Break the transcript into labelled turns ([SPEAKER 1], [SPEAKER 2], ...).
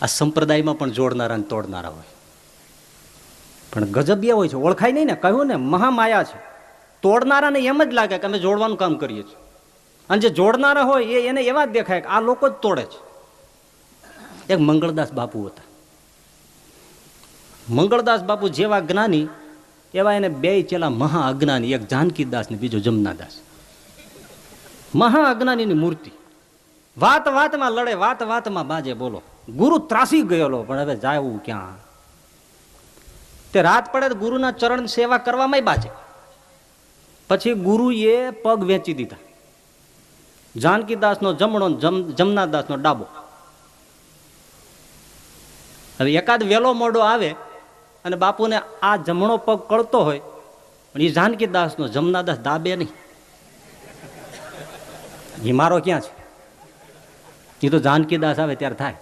[SPEAKER 1] આ સંપ્રદાયમાં પણ જોડનારા અને તોડનારા હોય, પણ ગજબિયા હોય છે, ઓળખાય નહીં ને. કહ્યું ને મહામાયા છે. તોડનારાને એમ જ લાગે કે અમે જોડવાનું કામ કરીએ છીએ, અને જે જોડનારા હોય એને એવા જ દેખાય કે આ લોકો જ તોડે છે. એક મંગળદાસ બાપુ હતા. મંગળદાસ બાપુ જેવા જ્ઞાની એવા એને બે ચેલા મહા અજ્ઞાની, એક જાનકીદાસ ને બીજો જમનાદાસ. મહા અજ્ઞાનીની મૂર્તિ. વાત વાતમાં લડે, વાત વાતમાં બાજે. બોલો, ગુરુ ત્રાસી ગયેલો, પણ હવે જાવું ક્યાં? તે રાત પડે તો ગુરુના ચરણ સેવા કરવામાં બાજે. પછી ગુરુએ પગ વેચી દીધા. જાનકીદાસનો જમણો, જમનાદાસનો ડાબો. હવે એકાદ વેલો મોડો આવે અને બાપુને આ જમણો પગ કળતો હોય, પણ એ જાનકીદાસનો જમનાદાસ દાબે નહીં. એ મારો ક્યાં છે? એ તો જાનકીદાસ આવે ત્યારે થાય.